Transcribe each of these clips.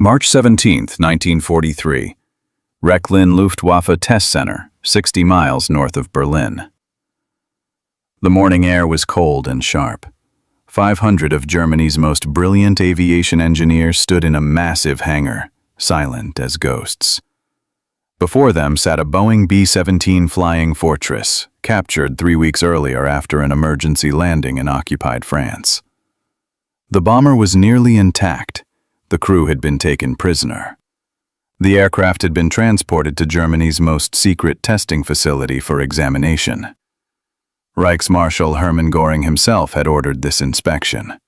March 17, 1943. Rechlin Luftwaffe Test Center, 60 miles north of Berlin. The morning air was cold and sharp. 500 of Germany's most brilliant aviation engineers stood in a massive hangar, silent as ghosts. Before them sat a Boeing B-17 Flying Fortress, captured 3 weeks earlier after an emergency landing in occupied France. The bomber was nearly intact. The crew had been taken prisoner. The aircraft had been transported to Germany's most secret testing facility for examination. Reichsmarschall Hermann Göring himself had ordered this inspection.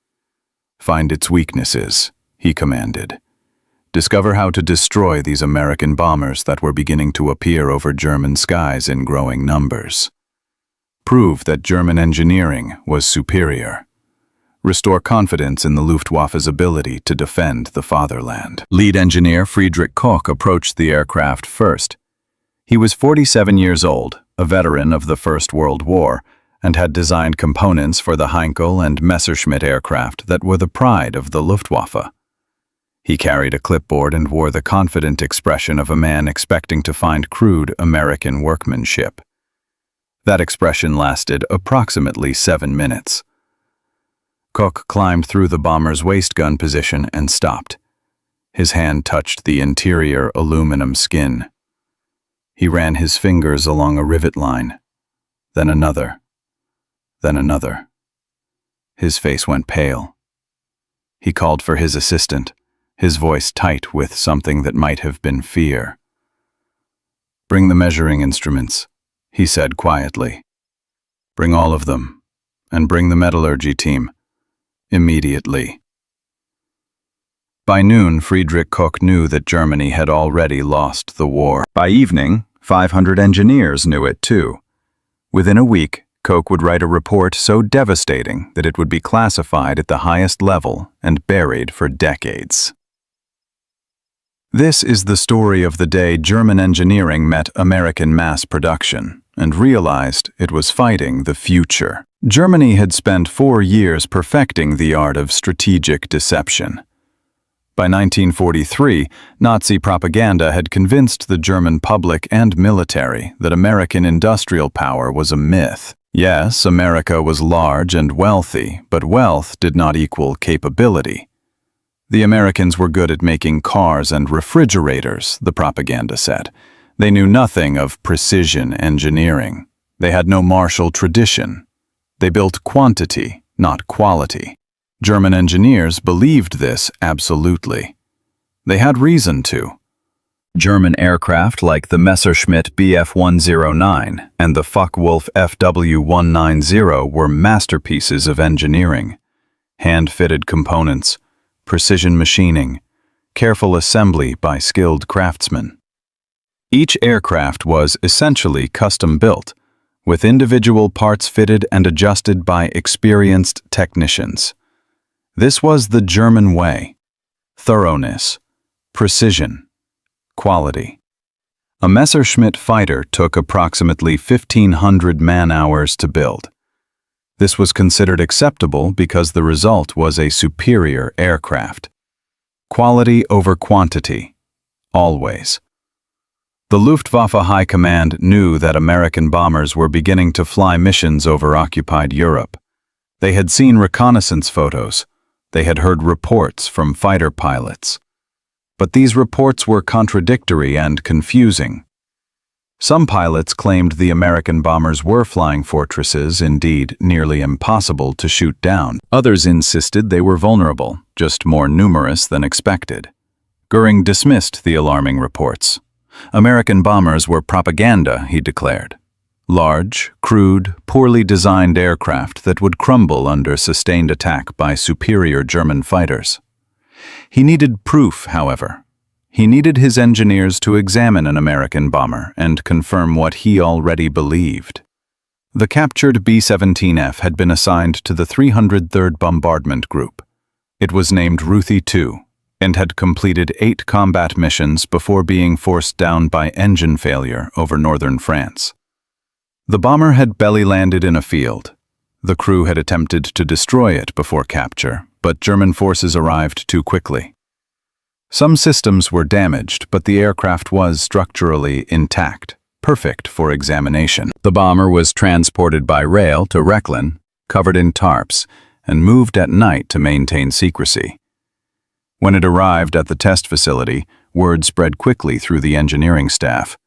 "Find its weaknesses," he commanded. "Discover how to destroy these American bombers that were beginning to appear over German skies in growing numbers. Prove that German engineering was superior. Restore confidence in the Luftwaffe's ability to defend the fatherland." Lead engineer Friedrich Koch approached the aircraft first. He was 47 years old, a veteran of the First World War, and had designed components for the Heinkel and Messerschmitt aircraft that were the pride of the Luftwaffe. He carried a clipboard and wore the confident expression of a man expecting to find crude American workmanship. That expression lasted approximately 7 minutes. Koch climbed through the bomber's waist gun position and stopped. His hand touched the interior aluminum skin. He ran his fingers along a rivet line, then another, then another. His face went pale. He called for his assistant, his voice tight with something that might have been fear. "Bring the measuring instruments," he said quietly. "Bring all of them, and bring the metallurgy team. Immediately." By noon, Friedrich Koch knew that Germany had already lost the war. By evening, 500 engineers knew it too. Within a week, Koch would write a report so devastating that it would be classified at the highest level and buried for decades. This is the story of the day German engineering met American mass production and realized it was fighting the future. Germany had spent 4 years perfecting the art of strategic deception. By 1943, Nazi propaganda had convinced the German public and military that American industrial power was a myth. Yes, America was large and wealthy, but wealth did not equal capability. The Americans were good at making cars and refrigerators, the propaganda said. They knew nothing of precision engineering. They had no martial tradition. They built quantity, not quality. German engineers believed this absolutely. They had reason to. German aircraft like the Messerschmitt Bf-109 and the Focke-Wulf Fw-190 were masterpieces of engineering. Hand-fitted components, precision machining, careful assembly by skilled craftsmen. Each aircraft was essentially custom-built, with individual parts fitted and adjusted by experienced technicians. This was the German way: thoroughness, precision, quality. A Messerschmitt fighter took approximately 1,500 man-hours to build. This was considered acceptable because the result was a superior aircraft. Quality over quantity, always. The Luftwaffe High Command knew that American bombers were beginning to fly missions over occupied Europe. They had seen reconnaissance photos. They had heard reports from fighter pilots. But these reports were contradictory and confusing. Some pilots claimed the American bombers were flying fortresses, indeed nearly impossible to shoot down. Others insisted they were vulnerable, just more numerous than expected. Göring dismissed the alarming reports. American bombers were propaganda, he declared. Large, crude, poorly designed aircraft that would crumble under sustained attack by superior German fighters. He needed proof, however. He needed his engineers to examine an American bomber and confirm what he already believed. The captured B-17F had been assigned to the 303rd Bombardment Group. It was named Ruthie II and had completed 8 combat missions before being forced down by engine failure over northern France. The bomber had belly-landed in a field. The crew had attempted to destroy it before capture, but German forces arrived too quickly. Some systems were damaged, but the aircraft was structurally intact, perfect for examination. The bomber was transported by rail to Rechlin, covered in tarps, and moved at night to maintain secrecy. When it arrived at the test facility, word spread quickly through the engineering staff.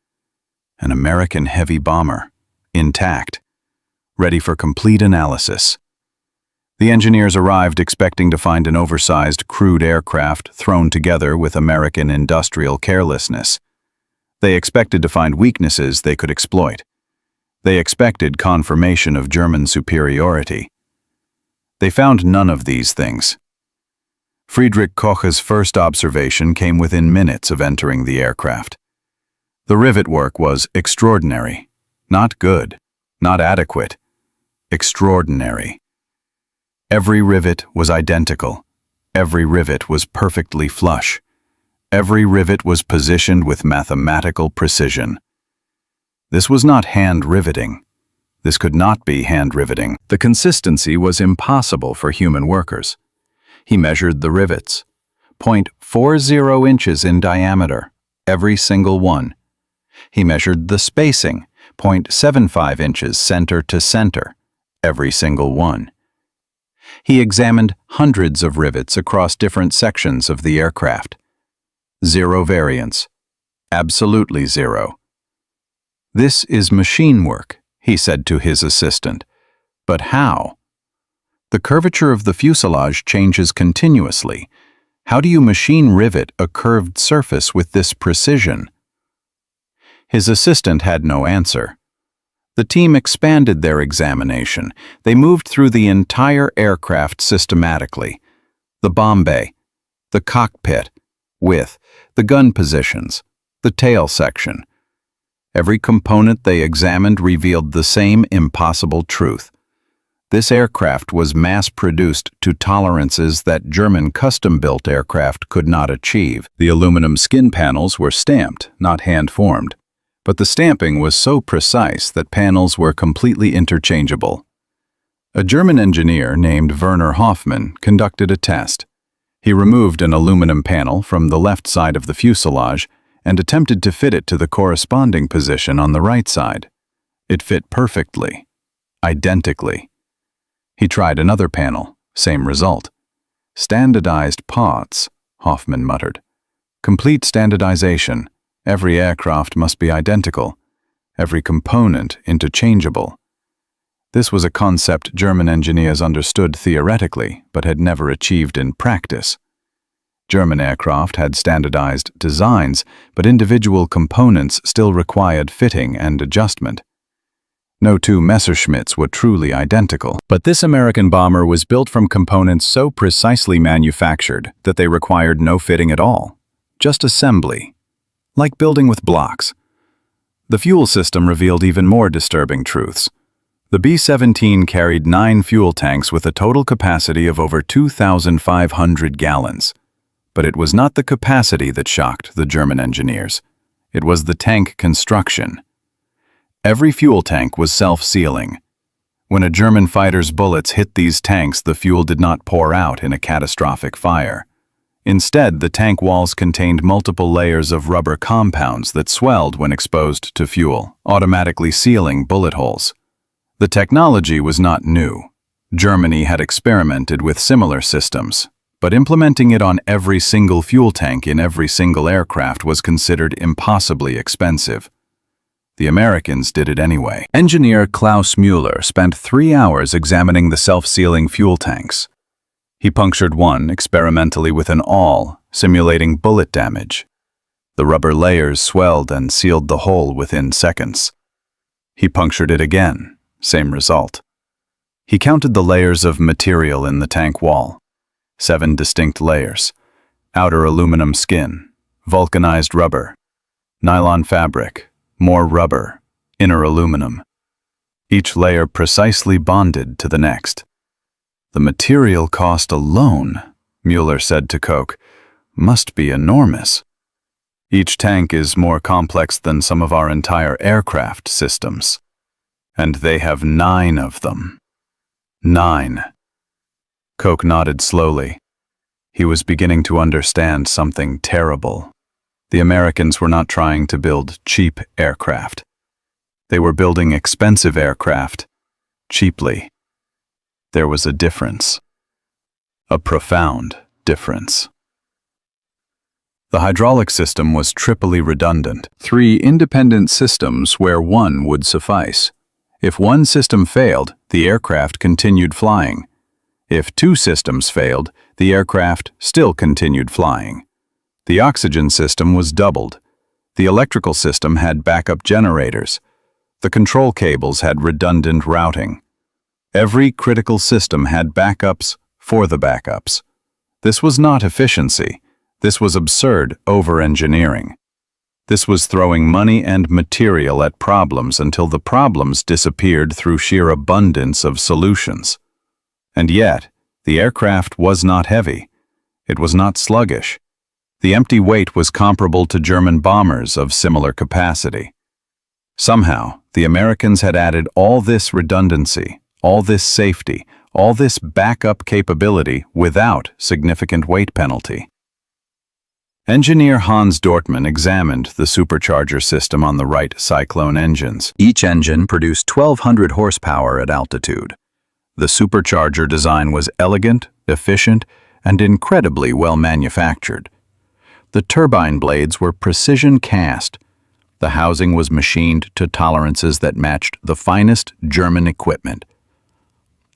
An American heavy bomber, intact, ready for complete analysis. The engineers arrived expecting to find an oversized, crude aircraft thrown together with American industrial carelessness. They expected to find weaknesses they could exploit. They expected confirmation of German superiority. They found none of these things. Friedrich Koch's first observation came within minutes of entering the aircraft. The rivet work was extraordinary. Not good, not adequate. Extraordinary. Every rivet was identical. Every rivet was perfectly flush. Every rivet was positioned with mathematical precision. This was not hand riveting. This could not be hand riveting. The consistency was impossible for human workers. He measured the rivets, 0.40 inches in diameter, every single one. He measured the spacing, 0.75 inches center to center, every single one. He examined hundreds of rivets across different sections of the aircraft. Zero variance. Absolutely zero. "This is machine work," he said to his assistant. "But how? The curvature of the fuselage changes continuously. How do you machine rivet a curved surface with this precision?" His assistant had no answer. The team expanded their examination. They moved through the entire aircraft systematically. The bomb bay, the cockpit, the gun positions, the tail section. Every component they examined revealed the same impossible truth. This aircraft was mass-produced to tolerances that German custom-built aircraft could not achieve. The aluminum skin panels were stamped, not hand-formed. But the stamping was so precise that panels were completely interchangeable. A German engineer named Werner Hoffmann conducted a test. He removed an aluminum panel from the left side of the fuselage and attempted to fit it to the corresponding position on the right side. It fit perfectly, identically. He tried another panel, same result. "Standardized parts," Hoffmann muttered. "Complete standardization. Every aircraft must be identical, every component interchangeable." This was a concept German engineers understood theoretically, but had never achieved in practice. German aircraft had standardized designs, but individual components still required fitting and adjustment. No two Messerschmitts were truly identical. But this American bomber was built from components so precisely manufactured that they required no fitting at all, just assembly. Like building with blocks. The fuel system revealed even more disturbing truths. The B-17 carried 9 fuel tanks with a total capacity of over 2,500 gallons. But it was not the capacity that shocked the German engineers. It was the tank construction. Every fuel tank was self-sealing. When a German fighter's bullets hit these tanks, the fuel did not pour out in a catastrophic fire. Instead, the tank walls contained multiple layers of rubber compounds that swelled when exposed to fuel, automatically sealing bullet holes. The technology was not new. Germany had experimented with similar systems, but implementing it on every single fuel tank in every single aircraft was considered impossibly expensive. The Americans did it anyway. Engineer Klaus Müller spent 3 hours examining the self-sealing fuel tanks. He punctured one experimentally with an awl, simulating bullet damage. The rubber layers swelled and sealed the hole within seconds. He punctured it again, same result. He counted the layers of material in the tank wall. 7 distinct layers: outer aluminum skin, vulcanized rubber, nylon fabric, more rubber, inner aluminum. Each layer precisely bonded to the next. "The material cost alone," Müller said to Koch, "must be enormous. Each tank is more complex than some of our entire aircraft systems. And they have 9 of them. 9. Koch nodded slowly. He was beginning to understand something terrible. The Americans were not trying to build cheap aircraft. They were building expensive aircraft cheaply. There was a difference. A profound difference. The hydraulic system was triply redundant. 3 independent systems where one would suffice. If one system failed, the aircraft continued flying. If 2 systems failed, the aircraft still continued flying. The oxygen system was doubled. The electrical system had backup generators. The control cables had redundant routing. Every critical system had backups for the backups. This was not efficiency. This was absurd over-engineering. This was throwing money and material at problems until the problems disappeared through sheer abundance of solutions. And yet, the aircraft was not heavy. It was not sluggish. The empty weight was comparable to German bombers of similar capacity. Somehow, the Americans had added all this redundancy, all this safety, all this backup capability without significant weight penalty. Engineer Hans Dortmann examined the supercharger system on the Wright Cyclone engines. Each engine produced 1,200 horsepower at altitude. The supercharger design was elegant, efficient, and incredibly well manufactured. The turbine blades were precision cast. The housing was machined to tolerances that matched the finest German equipment.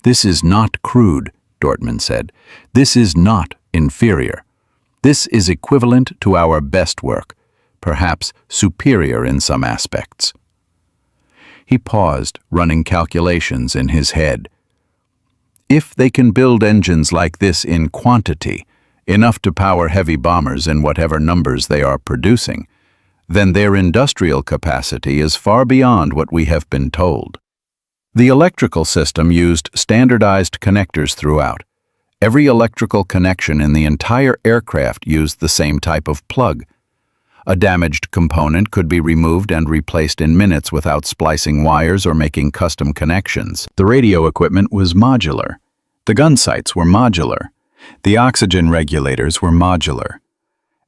"This is not crude," Dortmann said. "This is not inferior. This is equivalent to our best work, perhaps superior in some aspects." He paused, running calculations in his head. If they can build engines like this in quantity, enough to power heavy bombers in whatever numbers they are producing, then their industrial capacity is far beyond what we have been told. The electrical system used standardized connectors throughout. Every electrical connection in the entire aircraft used the same type of plug. A damaged component could be removed and replaced in minutes without splicing wires or making custom connections. The radio equipment was modular. The gun sights were modular. The oxygen regulators were modular.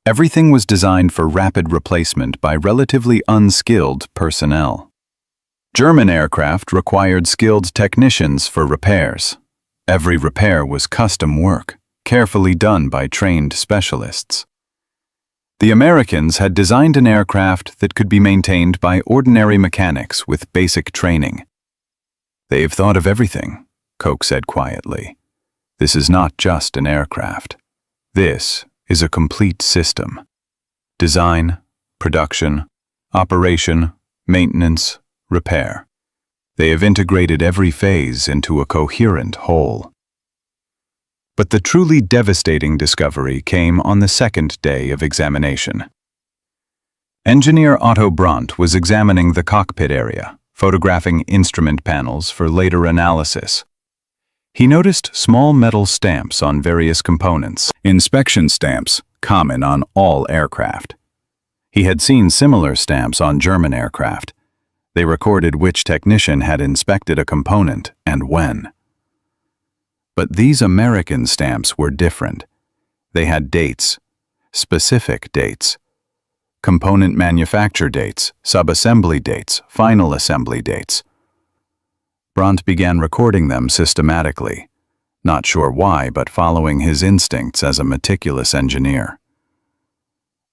Everything was designed for rapid replacement by relatively unskilled personnel. German aircraft required skilled technicians for repairs. Every repair was custom work, carefully done by trained specialists. The Americans had designed an aircraft that could be maintained by ordinary mechanics with basic training. "They've thought of everything," Koch said quietly. "This is not just an aircraft. This is a complete system. Design, production, operation, maintenance, repair. They have integrated every phase into a coherent whole." But the truly devastating discovery came on the second day of examination. Engineer Otto Brandt was examining the cockpit area, photographing instrument panels for later analysis. He noticed small metal stamps on various components, inspection stamps common on all aircraft. He had seen similar stamps on German aircraft. They recorded which technician had inspected a component and when. But these American stamps were different. They had dates, specific dates, component manufacture dates, subassembly dates, final assembly dates. Brandt began recording them systematically, not sure why, but following his instincts as a meticulous engineer.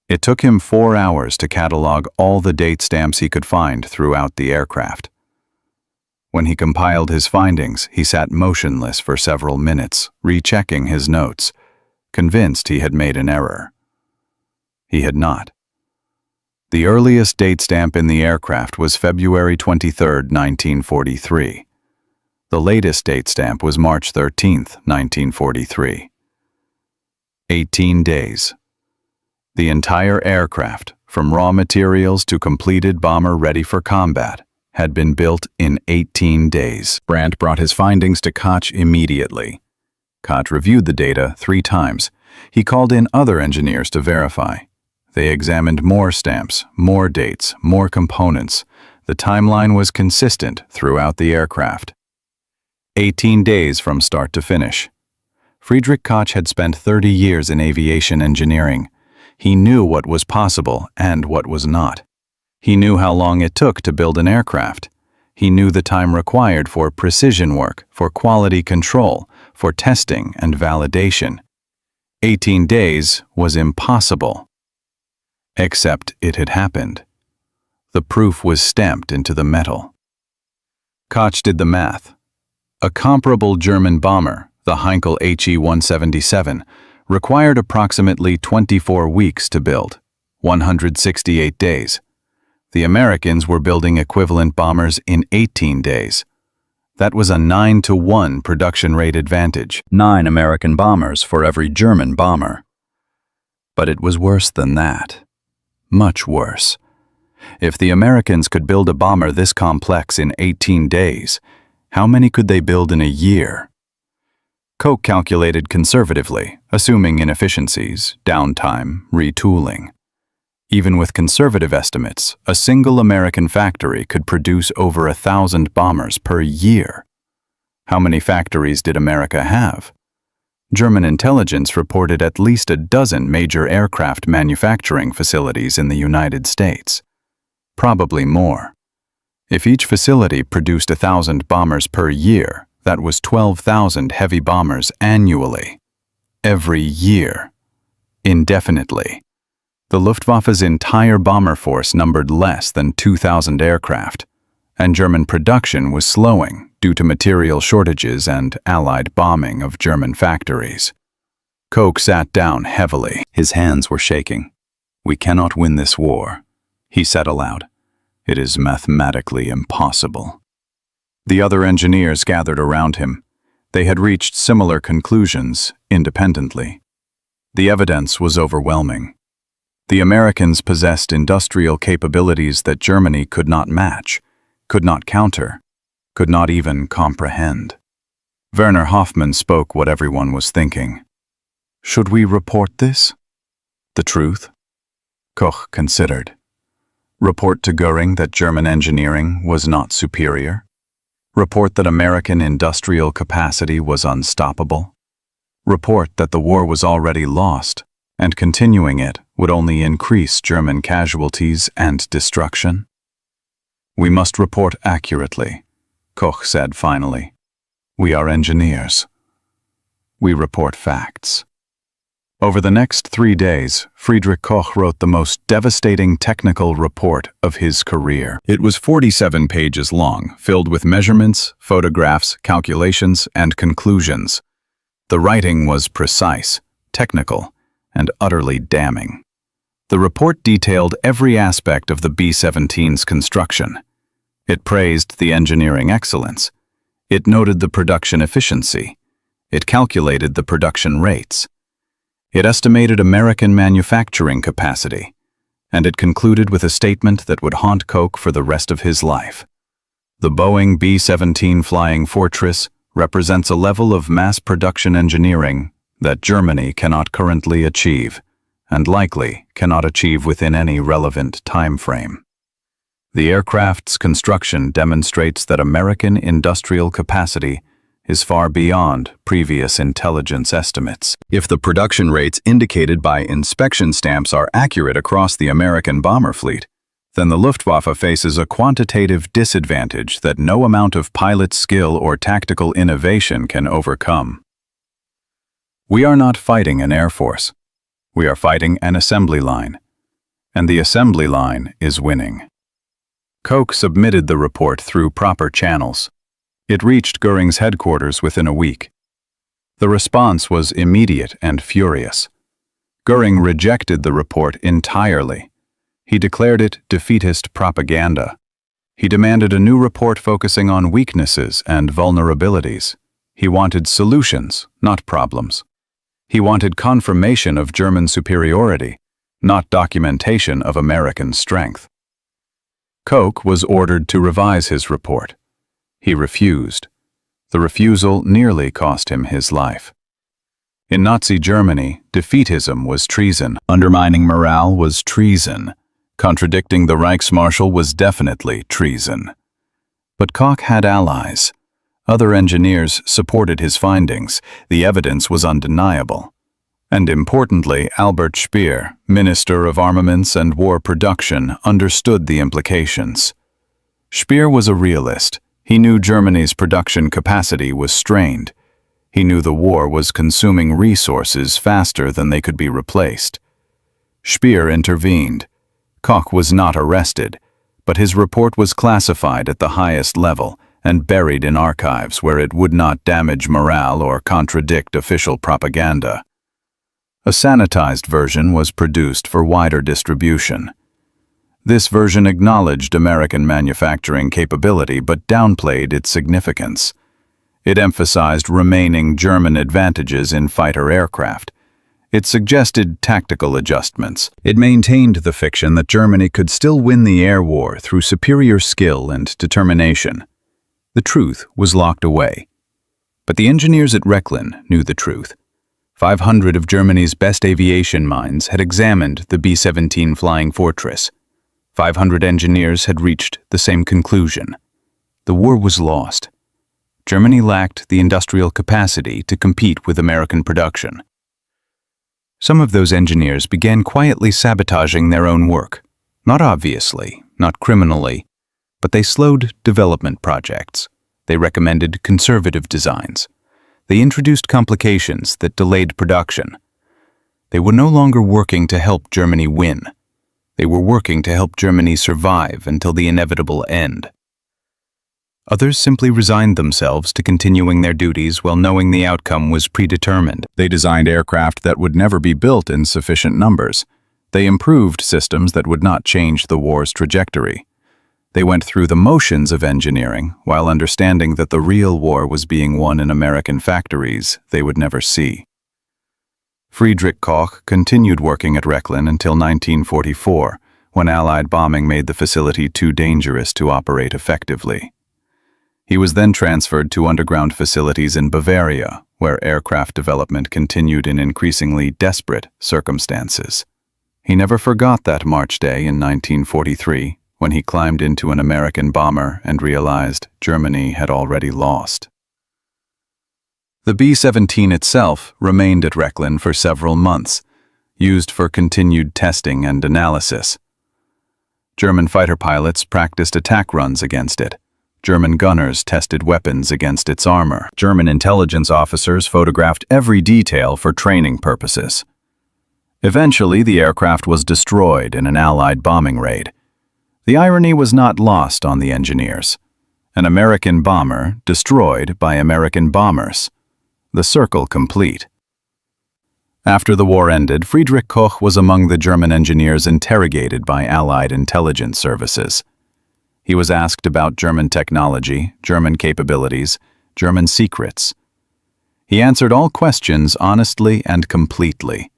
It took him 4 hours to catalog all the date stamps he could find throughout the aircraft. When he compiled his findings, he sat motionless for several minutes, rechecking his notes, convinced he had made an error. He had not. The earliest date stamp in the aircraft was February 23, 1943. The latest date stamp was March 13, 1943. 18 days. The entire aircraft, from raw materials to completed bomber ready for combat, had been built in 18 days. Brandt brought his findings to Koch immediately. Koch reviewed the data 3 times. He called in other engineers to verify. They examined more stamps, more dates, more components. The timeline was consistent throughout the aircraft. 18 days from start to finish. Friedrich Koch had spent 30 years in aviation engineering. He knew what was possible and what was not. He knew how long it took to build an aircraft. He knew the time required for precision work, for quality control, for testing and validation. 18 days was impossible. Except it had happened. The proof was stamped into the metal. Koch did the math. A comparable German bomber, the Heinkel He-177, required approximately 24 weeks to build, 168 days. The Americans were building equivalent bombers in 18 days. That was a 9-to-1 production rate advantage, 9 American bombers for every German bomber. But it was worse than that. Much worse. If the Americans could build a bomber this complex in 18 days, how many could they build in a year? Koch calculated conservatively, assuming inefficiencies, downtime, retooling. Even with conservative estimates, a single American factory could produce over 1,000 bombers per year. How many factories did America have? German intelligence reported at least a dozen major aircraft manufacturing facilities in the United States. Probably more. If each facility produced 1,000 bombers per year, that was 12,000 heavy bombers annually. Every year. Indefinitely. The Luftwaffe's entire bomber force numbered less than 2,000 aircraft, and German production was slowing due to material shortages and Allied bombing of German factories. Koch sat down heavily. His hands were shaking. "We cannot win this war," he said aloud. "It is mathematically impossible." The other engineers gathered around him. They had reached similar conclusions independently. The evidence was overwhelming. The Americans possessed industrial capabilities that Germany could not match, could not counter, could not even comprehend. Werner Hoffmann spoke what everyone was thinking. Should we report this? The truth? Koch considered. Report to Goering that German engineering was not superior? Report that American industrial capacity was unstoppable? Report that the war was already lost, and continuing it would only increase German casualties and destruction? We must report accurately, Koch said finally. We are engineers. We report facts. Over the next 3 days, Friedrich Koch wrote the most devastating technical report of his career. It was 47 pages long, filled with measurements, photographs, calculations, and conclusions. The writing was precise, technical, and utterly damning. The report detailed every aspect of the B-17's construction. It praised the engineering excellence. It noted the production efficiency. It calculated the production rates. It estimated American manufacturing capacity. And it concluded with a statement that would haunt Koch for the rest of his life. The Boeing B-17 Flying Fortress represents a level of mass production engineering that Germany cannot currently achieve, and likely cannot achieve within any relevant time frame. The aircraft's construction demonstrates that American industrial capacity is far beyond previous intelligence estimates. If the production rates indicated by inspection stamps are accurate across the American bomber fleet, then the Luftwaffe faces a quantitative disadvantage that no amount of pilot skill or tactical innovation can overcome. We are not fighting an air force. We are fighting an assembly line. And the assembly line is winning. Koch submitted the report through proper channels. It reached Goering's headquarters within a week. The response was immediate and furious. Goering rejected the report entirely. He declared it defeatist propaganda. He demanded a new report focusing on weaknesses and vulnerabilities. He wanted solutions, not problems. He wanted confirmation of German superiority, not documentation of American strength. Koch was ordered to revise his report. He refused. The refusal nearly cost him his life. In Nazi Germany, defeatism was treason. Undermining morale was treason. Contradicting the Reichsmarschall was definitely treason. But Koch had allies. Other engineers supported his findings. The evidence was undeniable. And importantly, Albert Speer, Minister of Armaments and War Production, understood the implications. Speer was a realist. He knew Germany's production capacity was strained. He knew the war was consuming resources faster than they could be replaced. Speer intervened. Koch was not arrested, but his report was classified at the highest level and buried in archives where it would not damage morale or contradict official propaganda. A sanitized version was produced for wider distribution. This version acknowledged American manufacturing capability but downplayed its significance. It emphasized remaining German advantages in fighter aircraft. It suggested tactical adjustments. It maintained the fiction that Germany could still win the air war through superior skill and determination. The truth was locked away. But the engineers at Rechlin knew the truth. 500 of Germany's best aviation minds had examined the B-17 Flying Fortress. 500 engineers had reached the same conclusion. The war was lost. Germany lacked the industrial capacity to compete with American production. Some of those engineers began quietly sabotaging their own work. Not obviously, not criminally, but they slowed development projects. They recommended conservative designs. They introduced complications that delayed production. They were no longer working to help Germany win. They were working to help Germany survive until the inevitable end. Others simply resigned themselves to continuing their duties while knowing the outcome was predetermined. They designed aircraft that would never be built in sufficient numbers. They improved systems that would not change the war's trajectory. They went through the motions of engineering while understanding that the real war was being won in American factories they would never see. Friedrich Koch continued working at Rechlin until 1944, when Allied bombing made the facility too dangerous to operate effectively. He was then transferred to underground facilities in Bavaria, where aircraft development continued in increasingly desperate circumstances. He never forgot that March day in 1943, when he climbed into an American bomber and realized Germany had already lost. The B-17 itself remained at Rechlin for several months, used for continued testing and analysis. German fighter pilots practiced attack runs against it. German gunners tested weapons against its armor. German intelligence officers photographed every detail for training purposes. Eventually, the aircraft was destroyed in an Allied bombing raid. The irony was not lost on the engineers. An American bomber destroyed by American bombers. The circle complete. After the war ended, Friedrich Koch was among the German engineers interrogated by Allied intelligence services. He was asked about German technology, German capabilities, German secrets. He answered all questions honestly and completely.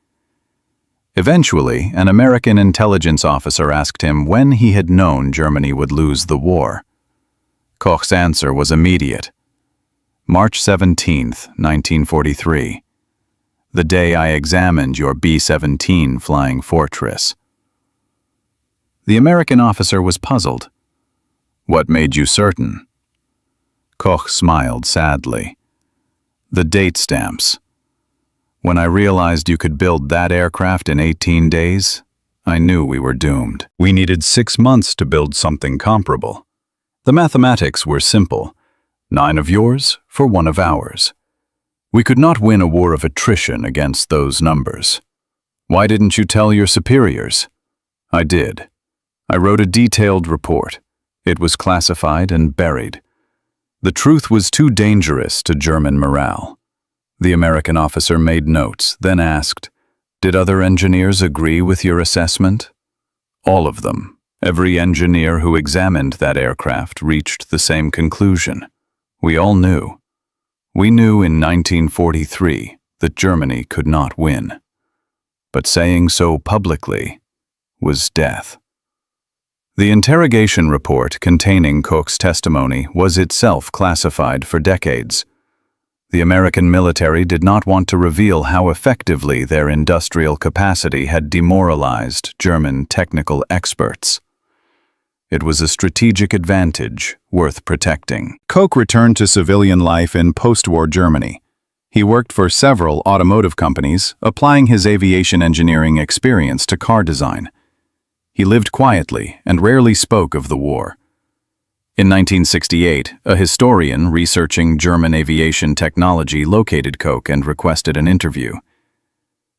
Eventually, an American intelligence officer asked him when he had known Germany would lose the war. Koch's answer was immediate. March 17, 1943. The day I examined your B-17 Flying Fortress. The American officer was puzzled. What made you certain? Koch smiled sadly. The date stamps. When I realized you could build that aircraft in 18 days, I knew we were doomed. We needed 6 months to build something comparable. The mathematics were simple. 9 of yours for 1 of ours. We could not win a war of attrition against those numbers. Why didn't you tell your superiors? I did. I wrote a detailed report. It was classified and buried. The truth was too dangerous to German morale. The American officer made notes, then asked, "Did other engineers agree with your assessment?" All of them. Every engineer who examined that aircraft reached the same conclusion. We all knew. We knew in 1943 that Germany could not win. But saying so publicly was death. The interrogation report containing Koch's testimony was itself classified for decades. The American military did not want to reveal how effectively their industrial capacity had demoralized German technical experts. It was a strategic advantage worth protecting. Koch returned to civilian life in post-war Germany. He worked for several automotive companies, applying his aviation engineering experience to car design. He lived quietly and rarely spoke of the war. In 1968, a historian researching German aviation technology located Koch and requested an interview.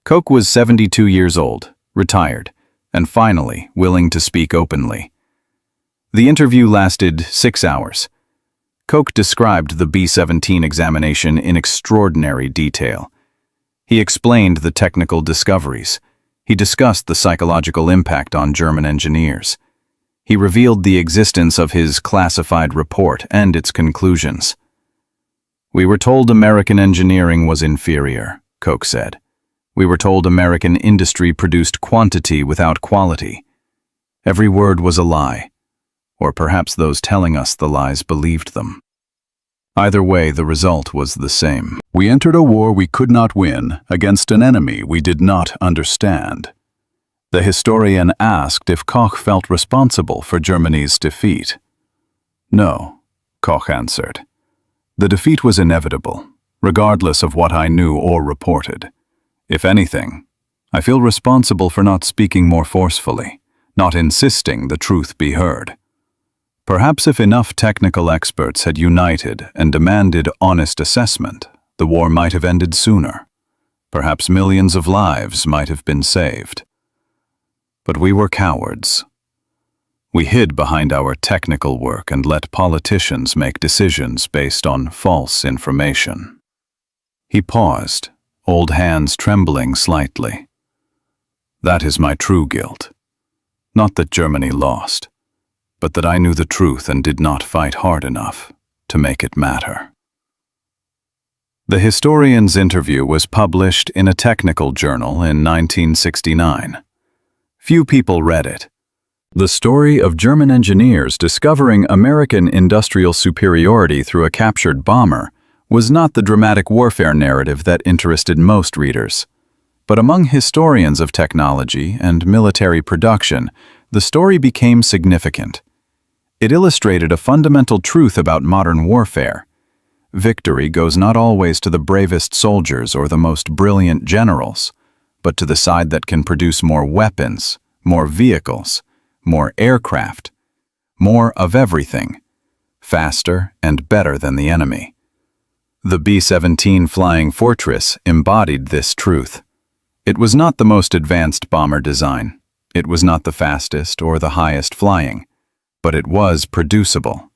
Koch was 72 years old, retired, and finally willing to speak openly. The interview lasted 6 hours. Koch described the B-17 examination in extraordinary detail. He explained the technical discoveries. He discussed the psychological impact on German engineers. He revealed the existence of his classified report and its conclusions. "We were told American engineering was inferior," Koch said. "We were told American industry produced quantity without quality. Every word was a lie. Or perhaps those telling us the lies believed them. Either way, the result was the same. We entered a war we could not win against an enemy we did not understand." The historian asked if Koch felt responsible for Germany's defeat. "No," Koch answered. "The defeat was inevitable, regardless of what I knew or reported. If anything, I feel responsible for not speaking more forcefully, not insisting the truth be heard. Perhaps if enough technical experts had united and demanded honest assessment, the war might have ended sooner. Perhaps millions of lives might have been saved. But we were cowards. We hid behind our technical work and let politicians make decisions based on false information." He paused, old hands trembling slightly. "That is my true guilt. Not that Germany lost, but that I knew the truth and did not fight hard enough to make it matter." The historian's interview was published in a technical journal in 1969. Few people read it. The story of German engineers discovering American industrial superiority through a captured bomber was not the dramatic warfare narrative that interested most readers. But among historians of technology and military production, the story became significant. It illustrated a fundamental truth about modern warfare. Victory goes not always to the bravest soldiers or the most brilliant generals, but to the side that can produce more weapons, more vehicles, more aircraft, more of everything, faster and better than the enemy. The B-17 Flying Fortress embodied this truth. It was not the most advanced bomber design. It was not the fastest or the highest flying. But it was producible.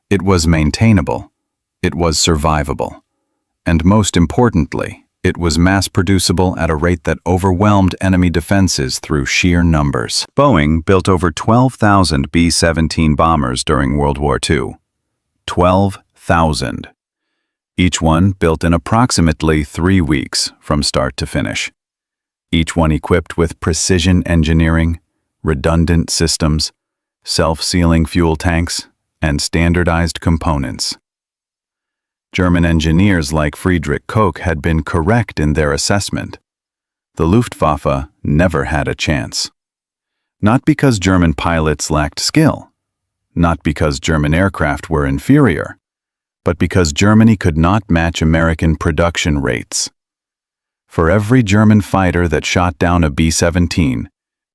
It was maintainable. It was survivable. And most importantly, it was mass-producible at a rate that overwhelmed enemy defenses through sheer numbers. Boeing built over 12,000 B-17 bombers during World War II. 12,000. Each one built in approximately 3 weeks from start to finish. Each one equipped with precision engineering, redundant systems, self-sealing fuel tanks, and standardized components. German engineers like Friedrich Koch had been correct in their assessment. The Luftwaffe never had a chance. Not because German pilots lacked skill, not because German aircraft were inferior, but because Germany could not match American production rates. For every German fighter that shot down a B-17,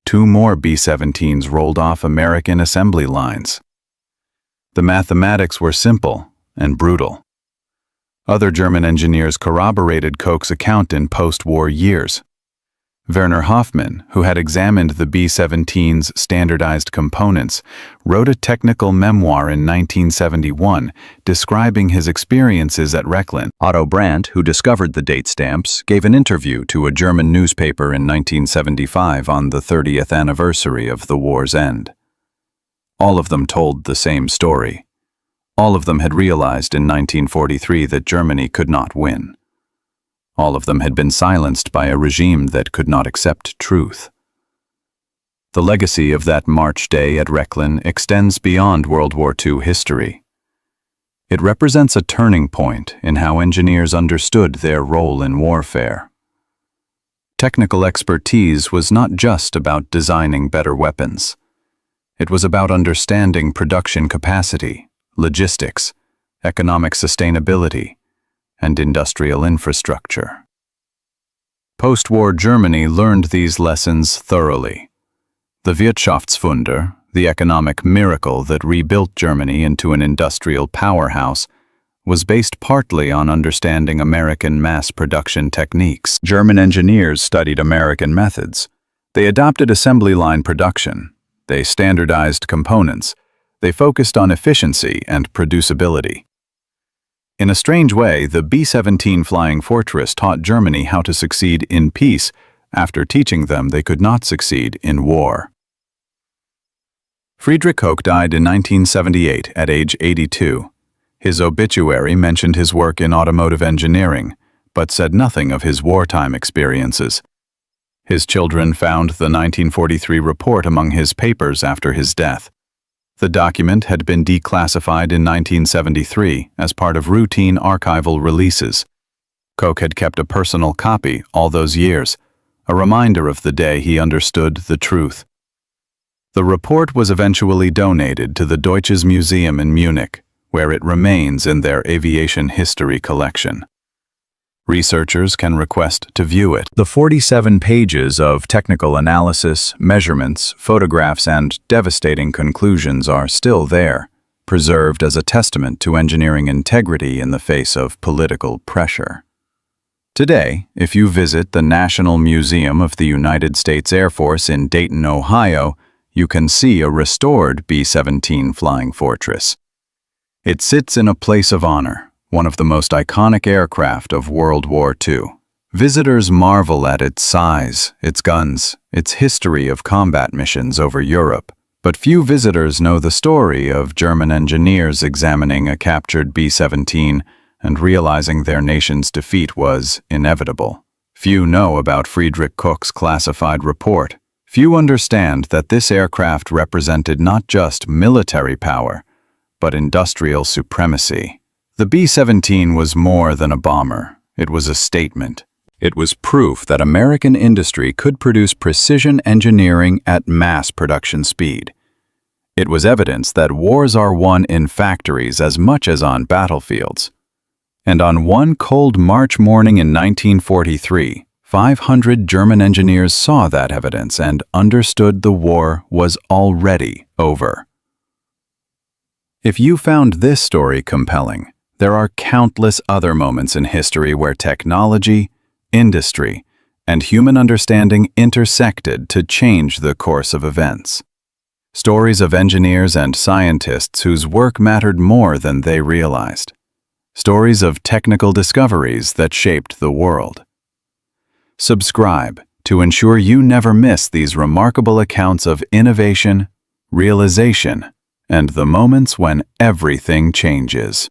2 more B-17s rolled off American assembly lines. The mathematics were simple and brutal. Other German engineers corroborated Koch's account in post-war years. Werner Hoffmann, who had examined the B-17's standardized components, wrote a technical memoir in 1971 describing his experiences at Rechlin. Otto Brandt, who discovered the date stamps, gave an interview to a German newspaper in 1975 on the 30th anniversary of the war's end. All of them told the same story. All of them had realized in 1943 that Germany could not win. All of them had been silenced by a regime that could not accept truth. The legacy of that March day at Rechlin extends beyond World War II history. It represents a turning point in how engineers understood their role in warfare. Technical expertise was not just about designing better weapons. It was about understanding production capacity, logistics, economic sustainability, and industrial infrastructure. Post-war Germany learned these lessons thoroughly. The Wirtschaftswunder, the economic miracle that rebuilt Germany into an industrial powerhouse, was based partly on understanding American mass production techniques. German engineers studied American methods. They adopted assembly line production. They standardized components. They focused on efficiency and producibility. In a strange way, the B-17 Flying Fortress taught Germany how to succeed in peace after teaching them they could not succeed in war. Friedrich Koch died in 1978 at age 82. His obituary mentioned his work in automotive engineering, but said nothing of his wartime experiences. His children found the 1943 report among his papers after his death. The document had been declassified in 1973 as part of routine archival releases. Koch had kept a personal copy all those years, a reminder of the day he understood the truth. The report was eventually donated to the Deutsches Museum in Munich, where it remains in their aviation history collection. Researchers can request to view it. The 47 pages of technical analysis, measurements, photographs, and devastating conclusions are still there, preserved as a testament to engineering integrity in the face of political pressure. Today, if you visit the National Museum of the United States Air Force in Dayton, Ohio, you can see a restored B-17 Flying Fortress. It sits in a place of honor, one of the most iconic aircraft of World War II. Visitors marvel at its size, its guns, its history of combat missions over Europe, but few visitors know the story of German engineers examining a captured B-17 and realizing their nation's defeat was inevitable. Few know about Friedrich Koch's classified report. Few understand that this aircraft represented not just military power, but industrial supremacy. The B-17 was more than a bomber. It was a statement. It was proof that American industry could produce precision engineering at mass production speed. It was evidence that wars are won in factories as much as on battlefields. And on one cold March morning in 1943, 500 German engineers saw that evidence and understood the war was already over. If you found this story compelling, there are countless other moments in history where technology, industry, and human understanding intersected to change the course of events. Stories of engineers and scientists whose work mattered more than they realized. Stories of technical discoveries that shaped the world. Subscribe to ensure you never miss these remarkable accounts of innovation, realization, and the moments when everything changes.